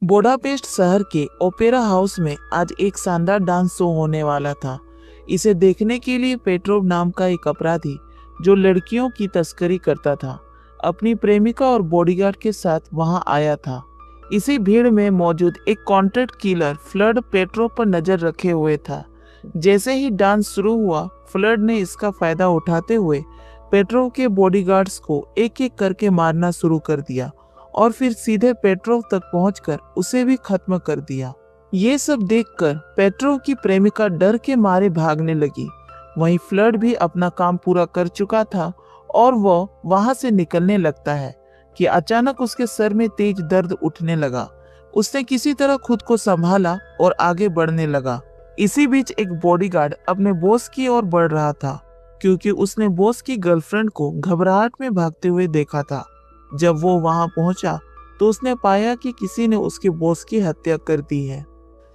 Budapest शहर के opera house में आज एक शानदार डांस शो होने वाला था। इसे देखने के लिए पेट्रोव नाम का एक अपराधी, जो लड़कियों की तस्करी करता था, अपनी प्रेमिका और बॉडीगार्ड के साथ वहां आया था। इसी भीड़ में मौजूद एक कॉन्ट्रैक्ट किलर फ्लड पेट्रोव पर नजर रखे हुए था। जैसे ही डांस शुरू हुआ, फ्लड ने इसका फायदा उठाते हुए पेट्रोव के बॉडीगार्ड्स को एक एक करके मारना शुरू कर दिया और फिर सीधे पेट्रोव तक पहुंचकर उसे भी खत्म कर दिया। ये सब देखकर पेट्रोव की प्रेमिका डर के मारे भागने लगी। वहीं फ्लड भी अपना काम पूरा कर चुका था और वह वहां से निकलने लगता है कि अचानक उसके सर में तेज दर्द उठने लगा। उसने किसी तरह खुद को संभाला और आगे बढ़ने लगा। इसी बीच एक बॉडीगार्ड अपने बॉस की ओर बढ़ रहा था, क्योंकि उसने बॉस की गर्लफ्रेंड को घबराहट में भागते हुए देखा था। जब वो वहां पहुंचा तो उसने पाया कि किसी ने उसके बॉस की हत्या कर दी है।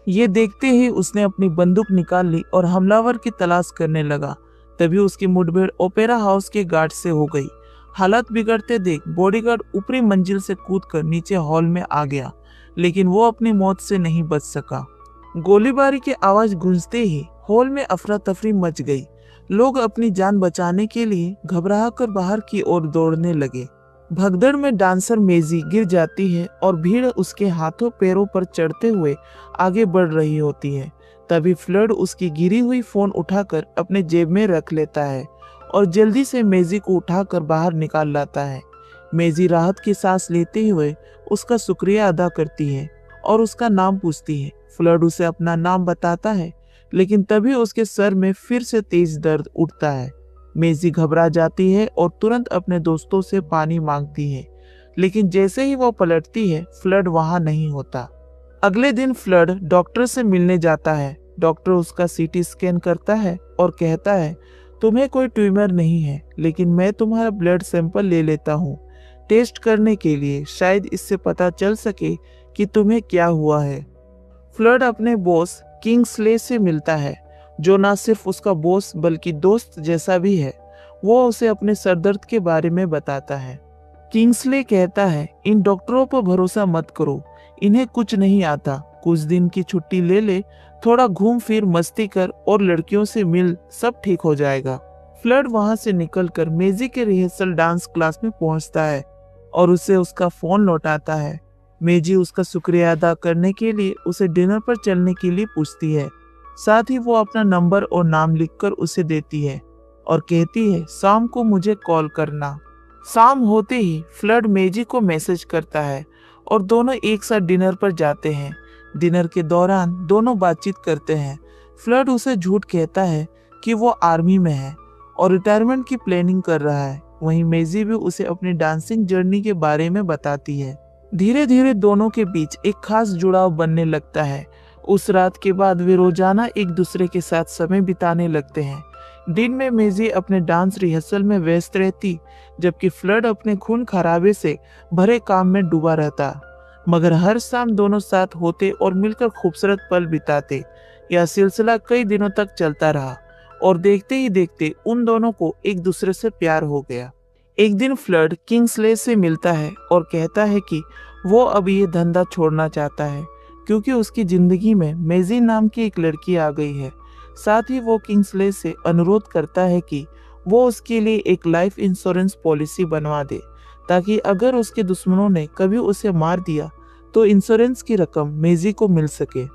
ये देखते ही उसने अपनी बंदूक निकाल ली और हमलावर की तलाश करने लगा। तभी उसकी मुठभेड़ ओपेरा हाउस के गार्ड से हो गई। हालत बिगड़ते देख बॉडीगार्ड ऊपरी मंजिल से कूदकर नीचे हॉल में आ गया, लेकिन वो अपनी मौत से नहीं बच सका। गोलीबारी की आवाज गूंजते ही हॉल में अफरा तफरी मच गई। लोग अपनी जान बचाने के लिए घबराकर बाहर की ओर दौड़ने लगे। भगदड़ में डांसर मेजी गिर जाती है और भीड़ उसके हाथों पैरों पर चढ़ते हुए आगे बढ़ रही होती है। तभी फ्लड उसकी गिरी हुई फोन उठाकर अपने जेब में रख लेता है और जल्दी से मेजी को उठाकर बाहर निकाल लाता है। मेजी राहत की सांस लेते हुए उसका शुक्रिया अदा करती है और उसका नाम पूछती है। फ्लड उसे अपना नाम बताता है, लेकिन तभी उसके सर में फिर से तेज दर्द उठता है। मेजी घबरा जाती है और तुरंत अपने दोस्तों से पानी मांगती है, लेकिन जैसे ही वो पलटती है, फ्लड वहां नहीं होता। अगले दिन फ्लड डॉक्टर से मिलने जाता है। डॉक्टर उसका सीटी स्कैन करता है और कहता है, तुम्हें कोई ट्यूमर नहीं है, लेकिन मैं तुम्हारा ब्लड सैंपल ले लेता हूँ टेस्ट करने के लिए। शायद इससे पता चल सके कि तुम्हें क्या हुआ है। फ्लड अपने बॉस किंग्सले से मिलता है, जो ना सिर्फ उसका बॉस बल्कि दोस्त जैसा भी है। वो उसे अपने सरदर्द के बारे में बताता है। किंग्सले कहता है, इन डॉक्टरों पर भरोसा मत करो, इन्हें कुछ नहीं आता। कुछ दिन की छुट्टी ले ले, थोड़ा घूम फिर मस्ती कर और लड़कियों से मिल, सब ठीक हो जाएगा। फ्लड वहां से निकलकर मेजी के रिहर्सल डांस क्लास में पहुंचता है और उसे उसका फोन लौटाता है। मेजी उसका शुक्रिया अदा करने के लिए उसे डिनर पर चलने के लिए पूछती है। साथ ही वो अपना नंबर और नाम लिखकर उसे देती है और कहती है, शाम को मुझे कॉल करना। शाम होते ही फ्लड मेजी को मैसेज करता है और दोनों एक साथ डिनर पर जाते हैं। डिनर के दौरान दोनों बातचीत करते हैं। फ्लड उसे झूठ कहता है कि वो आर्मी में है और रिटायरमेंट की प्लानिंग कर रहा है। वहीं मेजी भी उसे अपनी डांसिंग जर्नी के बारे में बताती है। धीरे धीरे दोनों के बीच एक खास जुड़ाव बनने लगता है। उस रात के बाद वे रोजाना एक दूसरे के साथ समय बिताने लगते हैं। दिन में मेजी अपने डांस रिहर्सल में व्यस्त रहती, जबकि फ्लड अपने खून खराबे से भरे काम में डूबा रहता। मगर हर शाम दोनों साथ होते और मिलकर खूबसूरत पल बिताते। यह सिलसिला कई दिनों तक चलता रहा और देखते ही देखते उन दोनों को एक दूसरे से प्यार हो गया। एक दिन फ्लड किंग्सले से मिलता है और कहता है कि वो अब ये धंधा छोड़ना चाहता है, क्योंकि उसकी जिंदगी में मेजी नाम की एक लड़की आ गई है। साथ ही वो किंग्सले से अनुरोध करता है कि वो उसके लिए एक लाइफ इंश्योरेंस पॉलिसी बनवा दे, ताकि अगर उसके दुश्मनों ने कभी उसे मार दिया तो इंश्योरेंस की रकम मेजी को मिल सके।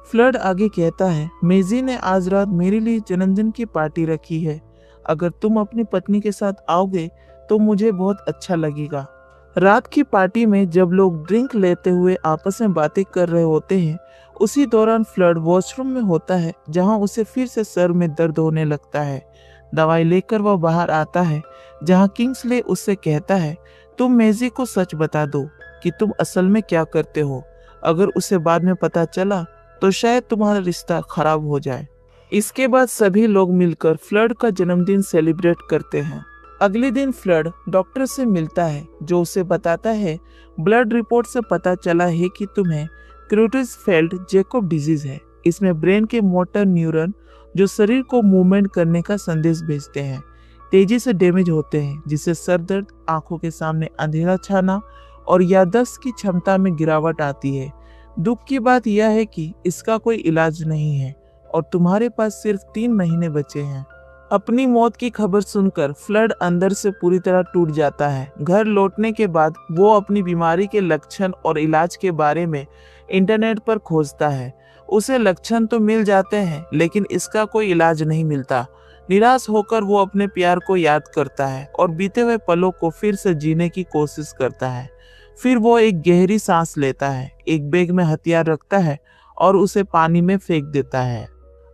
फ्लड आगे कहता है, मेजी ने आज रात मेरे लिए जन्मदिन की पार्टी रखी है। अगर तुम अपनी पत्नी के साथ आओगे तो मुझे बहुत अच्छा लगेगा। रात की पार्टी में जब लोग ड्रिंक लेते हुए आपस में बातें कर रहे होते हैं, उसी दौरान फ्लड वॉशरूम में होता है, जहां उसे फिर से सर में दर्द होने लगता है। दवाई लेकर वह बाहर आता है, जहां किंग्सले उससे कहता है, तुम मेजी को सच बता दो कि तुम असल में क्या करते हो। अगर उसे बाद में पता चला तो शायद तुम्हारा रिश्ता खराब हो जाए। इसके बाद सभी लोग मिलकर फ्लड का जन्मदिन सेलिब्रेट करते हैं। अगले दिन फ्लड डॉक्टर से मिलता है, जो उसे बताता है, ब्लड रिपोर्ट से पता चला है कि तुम्हें क्रूटर्सफेल्ड जैकोब डिजीज है। इसमें ब्रेन के मोटर न्यूरॉन, जो शरीर को मूवमेंट करने का संदेश भेजते हैं, तेजी से डैमेज होते हैं, जिससे सर दर्द, आंखों के सामने अंधेरा छाना और याददाश्त की क्षमता में गिरावट आती है। दुख की बात यह है कि इसका कोई इलाज नहीं है और तुम्हारे पास सिर्फ 3 महीने बचे हैं। अपनी मौत की खबर सुनकर फ्लड अंदर से पूरी तरह टूट जाता है। घर लौटने के बाद वो अपनी बीमारी के लक्षण और इलाज के बारे में इंटरनेट पर खोजता है। उसे लक्षण तो मिल जाते हैं लेकिन इसका कोई इलाज नहीं मिलता। निराश होकर वो अपने प्यार को याद करता है और बीते हुए पलों को फिर से जीने की कोशिश करता है। फिर वो एक गहरी सांस लेता है, एक बैग में हथियार रखता है और उसे पानी में फेंक देता है।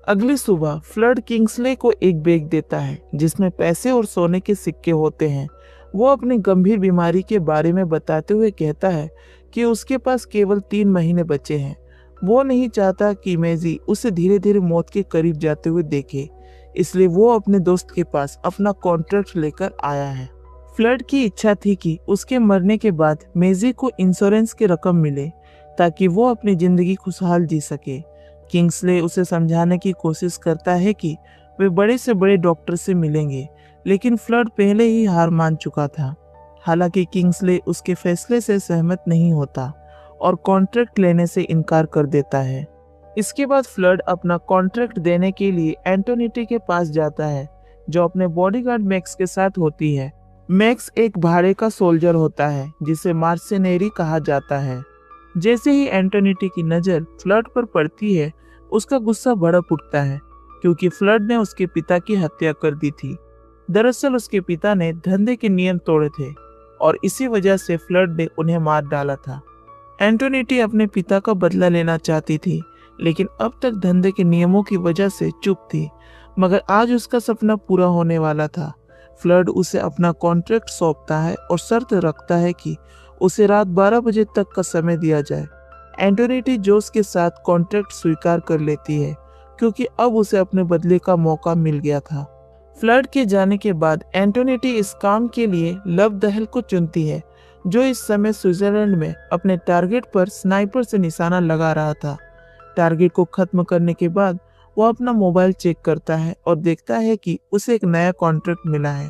अगली सुबह फ्लड किंग्सले को एक बैग देता है जिसमें पैसे और सोने के सिक्के होते हैं। वो अपनी गंभीर बीमारी के बारे में बताते हुए कहता है कि उसके पास केवल 3 महीने बचे हैं। वो नहीं चाहता कि मेजी उसे धीरे धीरे मौत के करीब जाते हुए देखे, इसलिए वो अपने दोस्त के पास अपना कॉन्ट्रैक्ट लेकर आया है। फ्लड की इच्छा थी कि उसके मरने के बाद मेजी को इंश्योरेंस की रकम मिले ताकि वो अपनी जिंदगी खुशहाल जी सके। किंग्सले उसे समझाने की कोशिश करता है कि वे बड़े से बड़े डॉक्टर से मिलेंगे, लेकिन फ्लड पहले ही हार मान चुका था। हालांकि किंग्सले उसके फैसले से सहमत नहीं होता और कॉन्ट्रैक्ट लेने से इनकार कर देता है। इसके बाद फ्लड अपना कॉन्ट्रैक्ट देने के लिए एंटोनिटी के पास जाता है, जो अपने बॉडीगार्ड मैक्स के साथ होती है। मैक्स एक भाड़े का सोल्जर होता है जिसे मार्सेनेरी कहा जाता है। जैसे ही एंटोनिटी की नज़र फ्लड पर पड़ती है, उसका गुस्सा भड़क उठता है क्योंकि फ्लड ने उसके पिता की हत्या कर दी थी। दरअसल उसके पिता ने धंधे के नियम तोड़े थे और इसी वजह से फ्लड ने उन्हें मार डाला था। एंटोनिटी अपने पिता का बदला लेना चाहती थी, लेकिन अब तक धंधे के नियमों की वजह से चुप थी। मगर आज उसका सपना पूरा होने वाला था। फ्लड उसे अपना कॉन्ट्रैक्ट सौंपता है और शर्त रखता है कि उसे रात 12 बजे तक का समय दिया जाए। एंटोनिटी जोश के साथ कॉन्ट्रैक्ट स्वीकार कर लेती है क्योंकि अब उसे अपने बदले का मौका मिल गया था। फ्लड के जाने के बाद एंटोनिटी इस काम के लिए लव दहल को चुनती है, जो इस समय स्विट्जरलैंड में अपने टारगेट पर स्नाइपर से निशाना लगा रहा था। टारगेट को खत्म करने के बाद वो अपना मोबाइल चेक करता है और देखता है कि उसे एक नया कॉन्ट्रैक्ट मिला है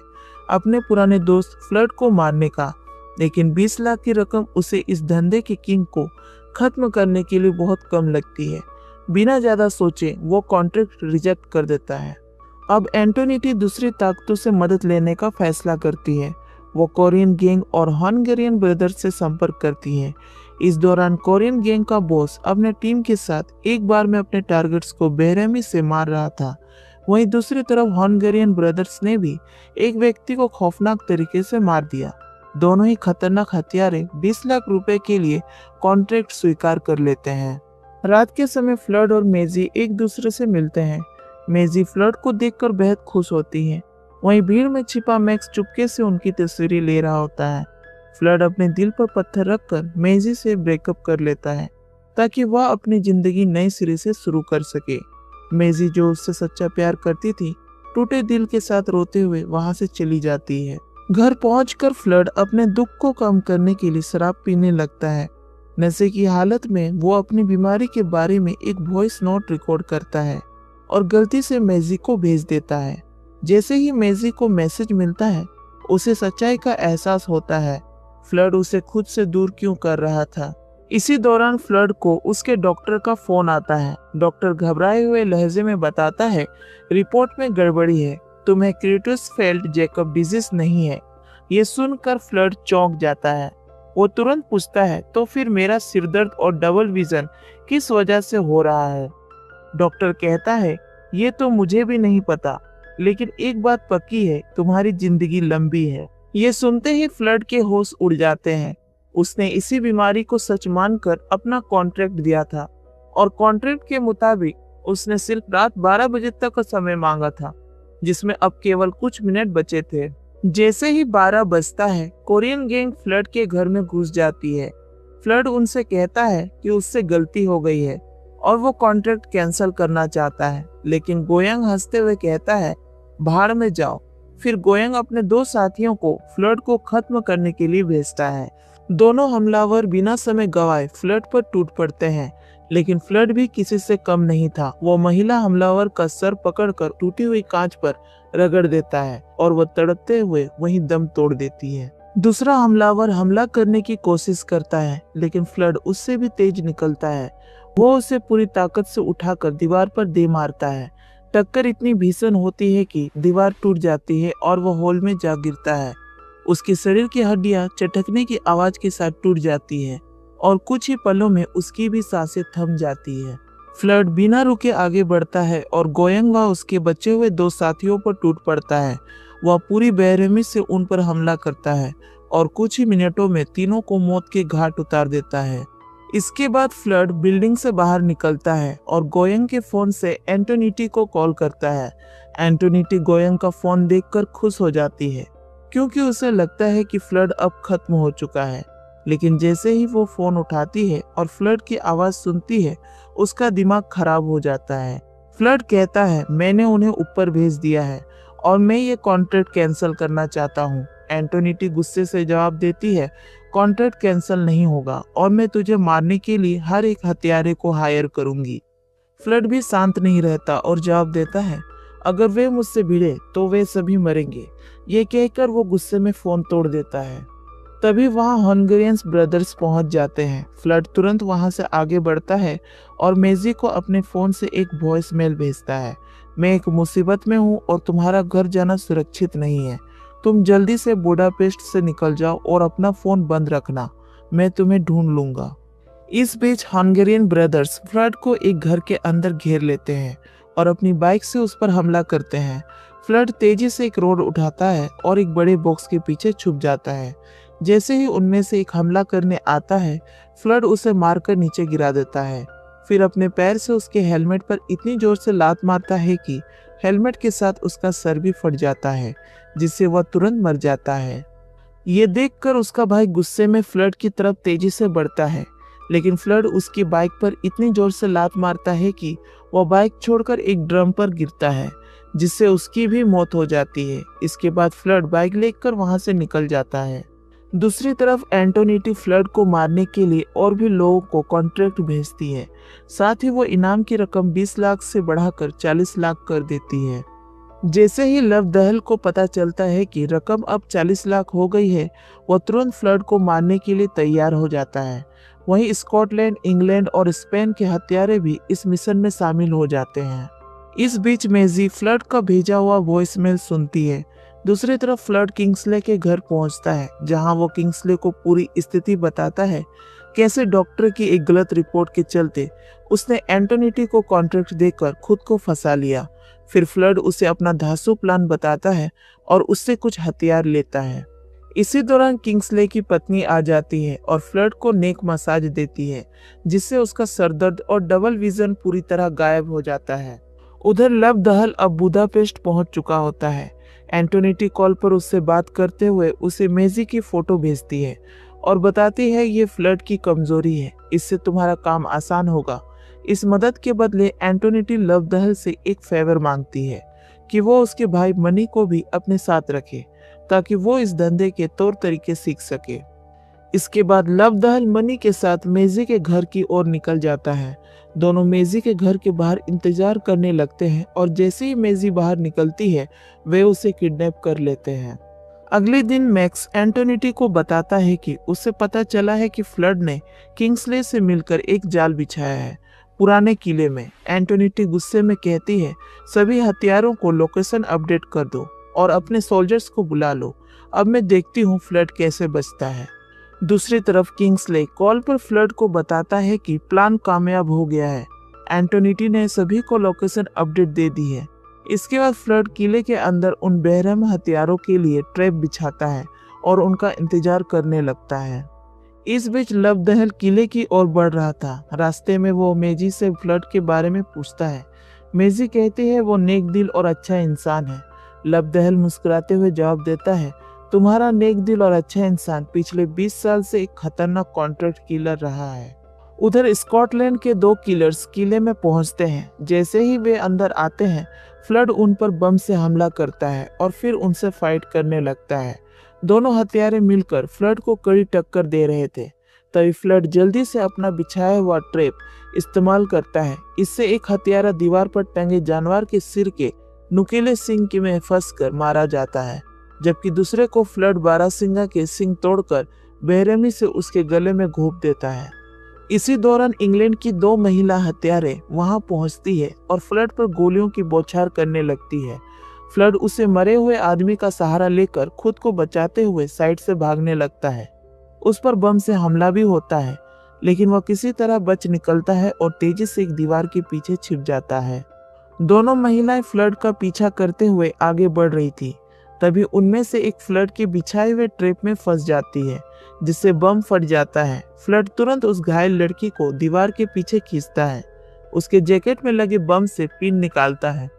अपने पुराने दोस्त फ्लड को मारने का, लेकिन 20 लाख की रकम उसे इस धंधे के किंग को खत्म करने के लिए बहुत कम लगती है। बिना ज्यादा सोचे वो कॉन्ट्रैक्ट रिजेक्ट कर देता है। अब एंटोनिटी दूसरी ताकतों से मदद लेने का फैसला करती है। वो कोरियन गैंग और हंगेरियन ब्रदर्स से संपर्क करती है। इस दौरान कोरियन गैंग का बॉस अपने टीम के साथ एक बार में अपने टारगेट्स को बेरहमी से मार रहा था। वहीं दूसरी तरफ हंगेरियन ब्रदर्स ने भी एक व्यक्ति को खौफनाक तरीके से मार दिया। दोनों ही खतरनाक हत्यारे 20 लाख रुपए के लिए कॉन्ट्रैक्ट स्वीकार कर लेते हैं। रात के समय फ्लड और मेजी एक दूसरे से मिलते हैं। मेजी फ्लड को देखकर बेहद खुश होती है। वहीं भीड़ में छिपा मैक्स चुपके से उनकी तस्वीरें ले रहा होता है। फ्लड अपने दिल पर पत्थर रखकर मेजी से ब्रेकअप कर लेता है ताकि वह अपनी जिंदगी नए सिरे से शुरू कर सके। मेजी, जो उससे सच्चा प्यार करती थी, टूटे दिल के साथ रोते हुए वहां से चली जाती है। घर पहुंचकर फ्लड अपने दुख को कम करने के लिए शराब पीने लगता है। नशे की हालत में वो अपनी बीमारी के बारे में एक वॉइस नोट रिकॉर्ड करता है और गलती से मेजी को भेज देता है। जैसे ही मेजी को मैसेज मिलता है, उसे सच्चाई का एहसास होता है। फ्लड उसे खुद से दूर क्यों कर रहा था। इसी दौरान फ्लड को उसके डॉक्टर का फोन आता है। डॉक्टर घबराए हुए लहजे में बताता है, रिपोर्ट में गड़बड़ी है, तुम्हें क्रीटसफेल्ड जैकब डिजीज नहीं है। ये सुनकर फ्लड चौंक जाता है। वो तुरंत पूछता है, तो फिर मेरा सिरदर्द और डबल विजन किस वजह से हो रहा है? डॉक्टर कहता है, ये तो मुझे भी नहीं पता, लेकिन एक बात पक्की है, तुम्हारी जिंदगी लंबी है। ये सुनते ही फ्लड के होश उड़ जाते हैं। उसने इसी बीमारी को सच मानकर अपना कॉन्ट्रैक्ट दिया था और कॉन्ट्रैक्ट के मुताबिक उसने सिर्फ रात 12 बजे तक का समय मांगा था, जिसमें अब केवल कुछ मिनट बचे थे। जैसे ही 12 बजता है, कोरियन गैंग फ्लड के घर में घुस जाती है। फ्लड उनसे कहता है कि उससे गलती हो गई है और वो कॉन्ट्रैक्ट कैंसिल करना चाहता है, लेकिन गोयंग हंसते हुए कहता है, भाड़ में जाओ। फिर गोयंग अपने 2 साथियों को फ्लड को खत्म करने के लिए भेजता है। दोनों हमलावर बिना समय गवाए फ्लड पर टूट पड़ते हैं, लेकिन फ्लड भी किसी से कम नहीं था। वो महिला हमलावर का सर पकड़कर टूटी हुई कांच पर रगड़ देता है और वह तड़पते हुए वहीं दम तोड़ देती है। दूसरा हमलावर हमला करने की कोशिश करता है, लेकिन फ्लड उससे भी तेज निकलता है। वो उसे पूरी ताकत से उठाकर दीवार पर दे मारता है। टक्कर इतनी भीषण होती है कि दीवार टूट जाती है और वो हॉल में जा गिरता है। उसके शरीर की हड्डियां चटकने की आवाज के साथ टूट जाती है और कुछ ही पलों में उसकी भी सांसें थम जाती है। फ्लड बिना रुके आगे बढ़ता है और गोयंग व उसके बचे हुए दो साथियों पर टूट पड़ता है। वह पूरी बेरहमी से उन पर हमला करता है और कुछ ही मिनटों में तीनों को मौत के घाट उतार देता है। इसके बाद फ्लड बिल्डिंग से बाहर निकलता है और गोयंग के फोन से एंटोनिटी को कॉल करता है। एंटोनिटी गोयंग का फोन देखकर खुश हो जाती है, क्योंकि उसे लगता है कि फ्लड अब खत्म हो चुका है। लेकिन जैसे ही वो फोन उठाती है और फ्लड की आवाज सुनती है, उसका दिमाग खराब हो जाता है। फ्लड कहता है, मैंने उन्हें ऊपर भेज दिया है और मैं ये कॉन्ट्रैक्ट कैंसिल करना चाहता हूँ। एंटोनिटी गुस्से से जवाब देती है, कॉन्ट्रैक्ट कैंसिल नहीं होगा और मैं तुझे मारने के लिए हर एक हत्यारे को हायर करूंगी। फ्लड भी शांत नहीं रहता और जवाब देता है, अगर वे मुझसे भिड़े तो वे सभी मरेंगे। ये कहकर वो गुस्से में फोन तोड़ देता है। तभी वहां हंगरियंस ब्रदर्स पहुंच जाते हैं। फ्लड तुरंत वहां से आगे बढ़ता है और मेजी को अपने फोन से एक वॉइस मेल भेजता है, मैं एक मुसीबत में हूँ और तुम्हारा घर जाना सुरक्षित नहीं है। तुम जल्दी से बुडापेस्ट से निकल जाओ और अपना फोन बंद रखना, मैं तुम्हें ढूंढ लूंगा। इस बीच हंगेरियन ब्रदर्स फ्लड को एक घर के अंदर घेर लेते हैं और अपनी बाइक से उस पर हमला करते हैं। फ्लड तेजी से एक रोड उठाता है और एक बड़े बॉक्स के पीछे छुप जाता है। जैसे ही उनमें से एक हमला करने आता है, फ्लड उसे मारकर नीचे गिरा देता है। फिर अपने पैर से उसके हेलमेट पर इतनी जोर से लात मारता है कि हेलमेट के साथ उसका सर भी फट जाता है, जिससे वह तुरंत मर जाता है। ये देखकर उसका भाई गुस्से में फ्लड की तरफ तेजी से बढ़ता है, लेकिन फ्लड उसकी बाइक पर इतनी जोर से लात मारता है कि वह बाइक छोड़कर एक ड्रम पर गिरता है, जिससे उसकी भी मौत हो जाती है। इसके बाद फ्लड बाइक लेकर वहां से निकल जाता है। दूसरी तरफ एंटोनिटी फ्लड को मारने के लिए और भी लोगों को कॉन्ट्रैक्ट भेजती है। साथ ही वो इनाम की रकम 20 लाख से बढ़ाकर 40 लाख कर देती है। जैसे ही लव दहल को पता चलता है कि रकम अब 40 लाख हो गई है, वह तुरंत फ्लड को मारने के लिए तैयार हो जाता है। वहीं स्कॉटलैंड, इंग्लैंड और स्पेन के हत्यारे भी इस मिशन में शामिल हो जाते हैं। इस बीच मेजी फ्लड का भेजा हुआ वॉइसमेल सुनती है। दूसरी तरफ फ्लड किंग्सले के घर पहुंचता है, जहां वो किंग्सले को पूरी स्थिति बताता है, कैसे डॉक्टर की एक गलत रिपोर्ट के चलते उसने एंटोनिटी को कॉन्ट्रैक्ट देकर खुद को फंसा लिया। फिर फ्लड उसे अपना धांसू प्लान बताता है और उससे कुछ हथियार लेता है। इसी दौरान किंग्सले की पत्नी आ जाती है और फ्लड को नेक मसाज देती है, जिससे उसका सरदर्द और डबल विजन पूरी तरह गायब हो जाता है। उधर लव दहल अब बुडापेस्ट पहुंच चुका होता है। एंटोनिटी कॉल पर उससे बात करते हुए उसे मेजी की फोटो भेजती है और बताती है, ये फ्लड की कमजोरी है, इससे तुम्हारा काम आसान होगा। इस मदद के बदले एंटोनिटी लव दहल से एक फेवर मांगती है कि वो उसके भाई मनी को भी अपने साथ रखे, ताकि वो इस धंधे के तौर तरीके सीख सके। इसके बाद लव दहल मनी के साथ मेजी के घर की ओर निकल जाता है। दोनों मेजी के घर के बाहर इंतजार करने लगते हैं और जैसे ही मेजी बाहर निकलती है, वे उसे किडनैप कर लेते हैं। अगले दिन मैक्स एंटोनिटी को बताता है कि उसे पता चला है कि फ्लड ने किंग्सले से मिलकर एक जाल बिछाया है पुराने किले में। एंटोनिटी गुस्से में कहती है, सभी हथियारों को लोकेशन अपडेट कर दो और अपने सोल्जर्स को बुला लो, अब मैं देखती हूँ फ्लड कैसे बचता है। दूसरी तरफ किंग्सले कॉल पर फ्लड को बताता है कि प्लान कामयाब हो गया है। एंटोनिटी ने सभी को लोकेशन अपडेट दे दी है। इसके बाद फ्लड किले के अंदर उन बेरहम हथियारों के लिए ट्रैप बिछाता है और उनका इंतजार करने लगता है। इस बीच लव दहल किले की ओर बढ़ रहा था। रास्ते में वो मेजी से फ्लड के बारे में पूछता है। मेजी कहती है वो नेक दिल और अच्छा इंसान है। लव दहल मुस्कुराते हुए जवाब देता है, तुम्हारा नेक दिल और अच्छा इंसान पिछले 20 साल से एक खतरनाक कॉन्ट्रैक्ट किलर रहा है। उधर स्कॉटलैंड के 2 किलर्स किले में पहुंचते हैं। जैसे ही वे अंदर आते हैं, फ्लड उन पर बम से हमला करता है और फिर उनसे फाइट करने लगता है। दोनों हथियारे मिलकर फ्लड को कड़ी टक्कर दे रहे थे। तभी फ्लड जल्दी से अपना बिछाया हुआ ट्रैप इस्तेमाल करता है। इससे एक हथियारा दीवार पर टंगे जानवर के सिर के नुकीले सींग में फंसकर मारा जाता है। जबकि दूसरे को फ्लड बारासिंगा के सिंग तोड़कर बेरहमी से उसके गले में घोंप देता है। इसी दौरान इंग्लैंड की 2 महिला हत्यारे वहां पहुंचती है और फ्लड पर गोलियों की बौछार करने लगती है। फ्लड उसे मरे हुए आदमी का सहारा लेकर खुद को बचाते हुए साइड से भागने लगता है। उस पर बम से हमला भी होता है, लेकिन वह किसी तरह बच निकलता है और तेजी से एक दीवार के पीछे छिप जाता है। दोनों महिलाएं फ्लड का पीछा करते हुए आगे बढ़ रही थी। तभी उनमें से एक फ्लड के बिछाए हुए ट्रैप में फंस जाती है, जिससे बम फट जाता है। फ्लड तुरंत उस घायल लड़की को दीवार के पीछे खींचता है, उसके जैकेट में लगे बम से पिन निकालता है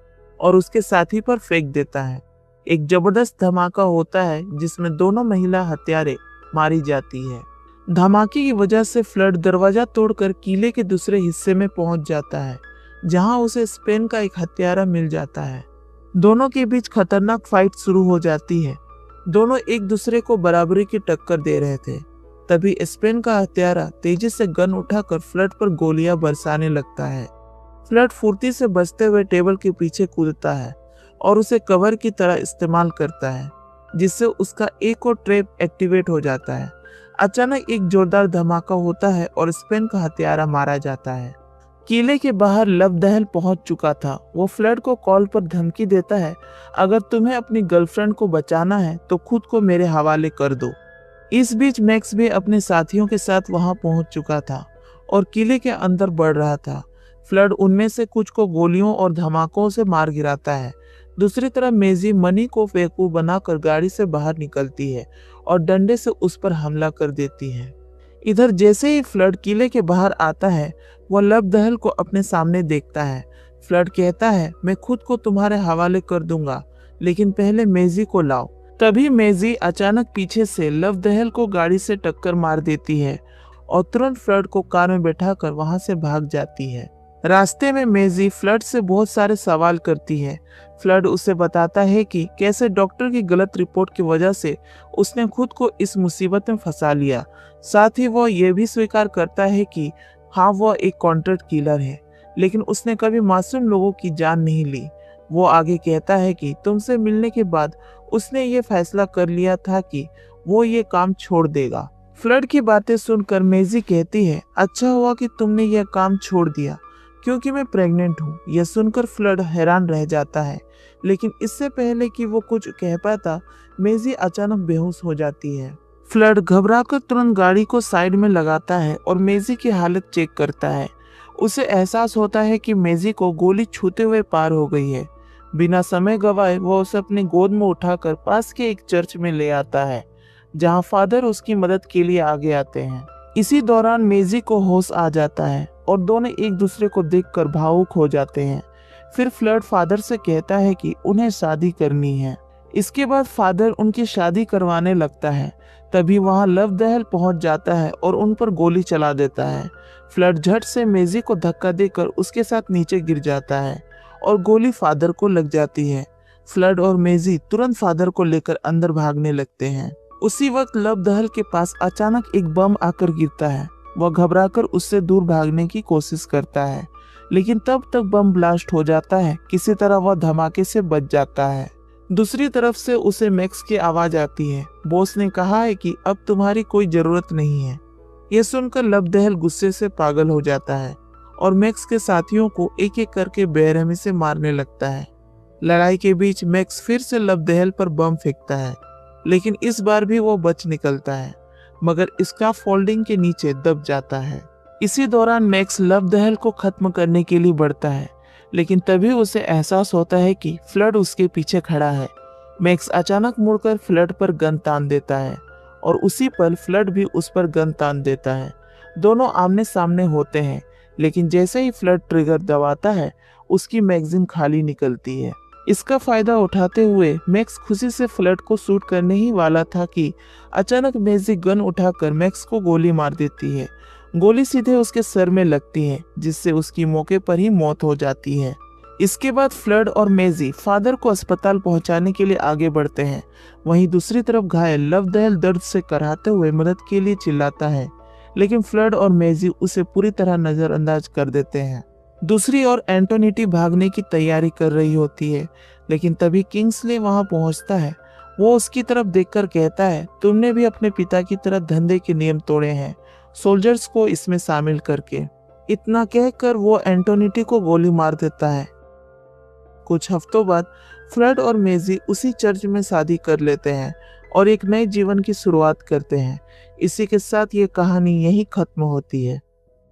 और उसके साथी पर फेंक देता है। एक जबरदस्त धमाका होता है जिसमें दोनों महिला हत्यारे मारी जाती है। धमाके की वजह से फ्लड दरवाजा तोड़कर किले के दूसरे हिस्से में पहुंच जाता है, जहां उसे स्पेन का एक हत्यारा मिल जाता है। दोनों के बीच खतरनाक फाइट शुरू हो जाती है। दोनों एक दूसरे को बराबरी की टक्कर दे रहे थे। तभी स्पेन का हत्यारा तेजी से गन उठाकर फ्लड पर गोलियां बरसाने लगता है। फ्लड फुर्ती से बचते हुए टेबल के पीछे कूदता है और उसे कवर की तरह इस्तेमाल करता है, जिससे उसका एक और ट्रैप एक्टिवेट हो जाता है। अचानक एक जोरदार धमाका होता है और स्पेन का हत्यारा मारा जाता है। किले के बाहर लवदहल पहुंच चुका था। वो फ्लड को कॉल पर धमकी देता है, अगर तुम्हें अपनी गर्लफ्रेंड को बचाना है तो खुद को मेरे हवाले कर दो। इस बीच मैक्स भी अपने साथियों के साथ वहां पहुंच चुका था और किले के अंदर बढ़ रहा था। फ्लड उनमें से कुछ को गोलियों और धमाकों से मार गिराता है। दूसरी तरफ मेजी मनी को बेवकूफ बनाकर गाड़ी से बाहर निकलती है और डंडे से उस पर हमला कर देती है। इधर जैसे ही फ्लड किले के बाहर आता है, वह लवदहल को अपने सामने देखता है। फ्लड कहता है, मैं खुद को तुम्हारे हवाले कर दूंगा, लेकिन पहले मेजी को लाओ। तभी मेजी अचानक पीछे से लवदहल को गाड़ी से टक्कर मार देती है और तुरंत फ्लड को कार में बैठाकर वहां से भाग जाती है। रास्ते में मेजी फ्लड से बहुत सारे सवाल करती है। फ्लड उसे बताता है कि कैसे डॉक्टर की गलत रिपोर्ट की वजह से उसने खुद को इस मुसीबत में फंसा लिया। साथ ही वह यह भी स्वीकार करता है कि हाँ, वह एक कॉन्ट्रैक्ट किलर है, लेकिन उसने कभी मासूम लोगों की जान नहीं ली। वो आगे कहता है कि तुमसे मिलने के बाद उसने ये फैसला कर लिया था कि वो ये काम छोड़ देगा। फ्लड की बातें सुनकर मेजी कहती है, अच्छा हुआ कि तुमने यह काम छोड़ दिया, क्योंकि मैं प्रेग्नेंट हूँ। यह सुनकर फ्लड हैरान रह जाता है, लेकिन इससे पहले कि वो कुछ कह पाता, मेजी अचानक बेहोश हो जाती है। फ्लड घबराकर तुरंत गाड़ी को साइड में लगाता है और मेजी की हालत चेक करता है। उसे एहसास होता है कि मेजी को गोली छूते हुए पार हो गई है। बिना समय गवाए वो उसे अपनी गोद में उठाकर पास के एक चर्च में ले आता है, जहां फादर उसकी मदद के लिए आगे आते हैं। इसी दौरान मेजी को होश आ जाता है और दोनों एक दूसरे को देखकर भावुक हो जाते हैं। फिर फ्लड फादर से कहता है कि उन्हें शादी करनी है। इसके बाद फादर उनकी शादी करवाने लगता है। तभी वहां लवदहल पहुंच जाता है और उन पर गोली चला देता है। फ्लड झट से मेजी को धक्का देकर उसके साथ नीचे गिर जाता है और गोली फादर को लग जाती है। फ्लड और मेजी तुरंत फादर को लेकर अंदर भागने लगते हैं। उसी वक्त लवदहल के पास अचानक एक बम आकर गिरता है। वह घबराकर उससे दूर भागने की कोशिश करता है, लेकिन तब तक बम ब्लास्ट हो जाता है। किसी तरह वह धमाके से बच जाता है। दूसरी तरफ से उसे मैक्स की आवाज आती है, बॉस ने कहा है कि अब तुम्हारी कोई जरूरत नहीं है। यह सुनकर लवदहल गुस्से से पागल हो जाता है और मैक्स के साथियों को एक एक करके बेरहमी से मारने लगता है। लड़ाई के बीच मैक्स फिर से लवदहल पर बम फेंकता है, लेकिन इस बार भी वो बच निकलता है, मगर इसका फोल्डिंग के नीचे दब जाता है। इसी दौरान मैक्स लवदहल को खत्म करने के लिए बढ़ता है, लेकिन तभी उसे एहसास होता है कि फ्लड उसके पीछे खड़ा है। मैक्स अचानक मुड़कर फ्लड पर गन तान देता है और उसी पल फ्लड भी उस पर गन तान देता है। दोनों आमने सामने होते हैं, लेकिन जैसे ही फ्लड ट्रिगर दबाता है, उसकी मैगजीन खाली निकलती है। इसका फायदा उठाते हुए मैक्स खुशी से फ्लड को शूट करने ही वाला था कि अचानक मेजी गन उठाकर मैक्स को गोली मार देती है। गोली सीधे उसके सर में लगती है, जिससे उसकी मौके पर ही मौत हो जाती है। इसके बाद फ्लड और मेजी फादर को अस्पताल पहुंचाने के लिए आगे बढ़ते हैं। वहीं दूसरी तरफ घायल लवदहल दर्द से कराहते हुए मदद के लिए चिल्लाता है, लेकिन फ्लड और मेजी उसे पूरी तरह नजरअंदाज कर देते हैं। दूसरी ओर एंटोनिटी भागने की तैयारी कर रही होती है, लेकिन तभी किंग्सले वहां पहुंचता है। वो उसकी तरफ देखकर कहता है, तुमने भी अपने पिता की तरह धंधे के नियम तोड़े हैं, सोल्जर्स को इसमें शामिल करके। इतना कहकर वो एंटोनिटी को गोली मार देता है। कुछ हफ्तों बाद फ्रेड और मेजी उसी चर्च में शादी कर लेते हैं और एक नए जीवन की शुरुआत करते हैं। इसी के साथ ये कहानी यहीं खत्म होती है।